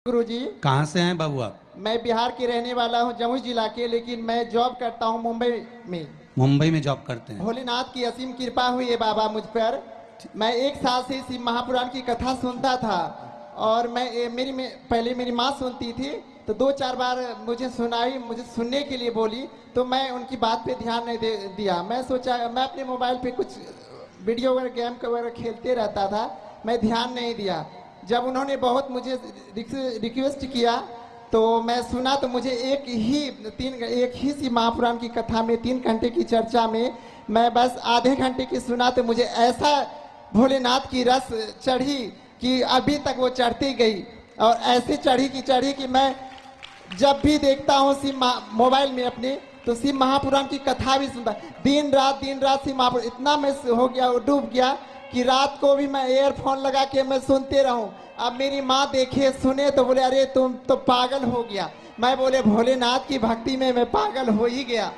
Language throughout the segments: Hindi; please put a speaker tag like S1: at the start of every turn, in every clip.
S1: गुरुजी।
S2: कहाँ से हैं बाबू आप?
S1: मैं बिहार के रहने वाला हूँ, जमुई जिला के, लेकिन मैं जॉब करता हूँ मुंबई में।
S2: मुंबई में जॉब करते हैं?
S1: भोलेनाथ की असीम कृपा हुई है बाबा मुझ पर। मैं 1 साल से शिव महापुराण की कथा सुनता था और पहले मेरी माँ सुनती थी, तो 2-4 बार मुझे सुनाई, मुझे सुनने के लिए बोली, तो मैं उनकी बात पे ध्यान नहीं दिया। मैं सोचा मैं अपने मोबाइल पे कुछ वीडियो वगैरह गेम वगैरह खेलते रहता था, मैं ध्यान नहीं दिया। जब उन्होंने बहुत मुझे रिक्वेस्ट किया तो मैं सुना, तो मुझे एक ही शिव महापुराण की कथा में 3 घंटे की चर्चा में मैं बस आधे घंटे की सुना, तो मुझे ऐसा भोलेनाथ की रस चढ़ी कि अभी तक वो चढ़ती गई और ऐसी चढ़ी कि मैं जब भी देखता हूँ मोबाइल में अपने, तो शिव महापुराण की कथा भी सुनता। दिन रात शिव महापुराण, इतना मैं हो गया, डूब गया कि रात को भी मैं ईयरफोन लगा के मैं सुनते रहूं। अब मेरी माँ देखे सुने तो बोले अरे तुम तो पागल हो गया। मैं बोले भोलेनाथ की भक्ति में मैं पागल हो ही गया।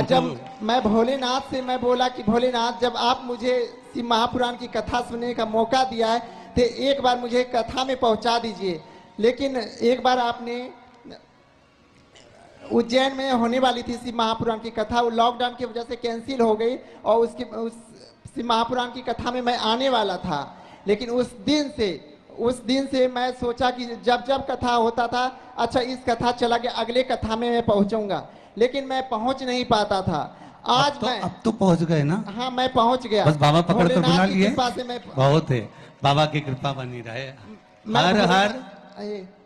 S1: जब मैं भोलेनाथ से मैं बोला कि भोलेनाथ, जब आप मुझे शिव महापुराण की कथा सुनने का मौका दिया है तो एक बार मुझे कथा में पहुंचा दीजिए। लेकिन एक बार आपने उज्जैन में होने वाली थी शिव महापुराण की कथा, वो लॉकडाउन की वजह से कैंसिल हो गई और उस शिव महापुराण की कथा में मैं आने वाला था। लेकिन उस दिन से मैं सोचा कि जब कथा होता था, अच्छा इस कथा चला गया, अगले कथा में मैं पहुंचूंगा, लेकिन मैं पहुंच नहीं पाता था। आज
S2: अब तो पहुंच गए ना?
S1: हाँ, मैं पहुंच गया।
S2: बस बाबा पकड़ कर बुला लिए।
S1: बहुत
S2: है, बाबा की कृपा बनी रहे।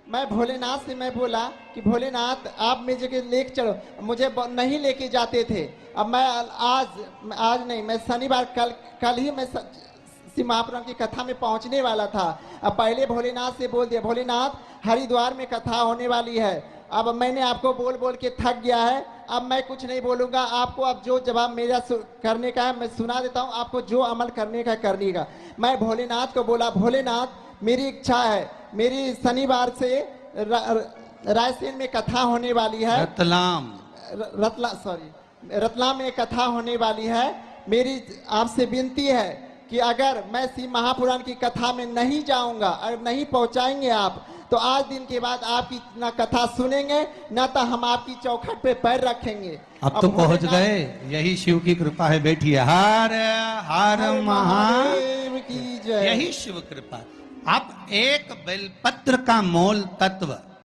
S1: मैं भोलेनाथ से मैं बोला कि भोलेनाथ आप मेरी जगह लेके चलो, मुझे नहीं लेके जाते थे। अब मैं आज नहीं, मैं शनिवार कल ही मैं शिव महापुराण की कथा में पहुंचने वाला था। अब पहले भोलेनाथ से बोल दिया, भोलेनाथ हरिद्वार में कथा होने वाली है। अब मैंने आपको बोल के थक गया है, अब मैं कुछ नहीं बोलूंगा आपको। अब जो जवाब मेरा करने का है मैं सुना देता हूं, आपको जो अमल करने का करने का। मैं भोलेनाथ को बोला, भोलेनाथ मेरी इच्छा है, मेरी शनिवार से रायसेन में कथा होने वाली है, रतलाम में कथा होने वाली है। मेरी आपसे विनती है कि अगर मैं शिव महापुराण की कथा में नहीं जाऊंगा, अगर नहीं पहुंचाएंगे आप, तो आज दिन के बाद आपकी ना कथा सुनेंगे ना तो हम आपकी चौखट पे पैर रखेंगे।
S2: अब तो पहुंच गए, यही शिव की कृपा है। बैठिए। हर हर महादेव की जय। यही शिव कृपा। आप एक बेलपत्र का मोल तत्व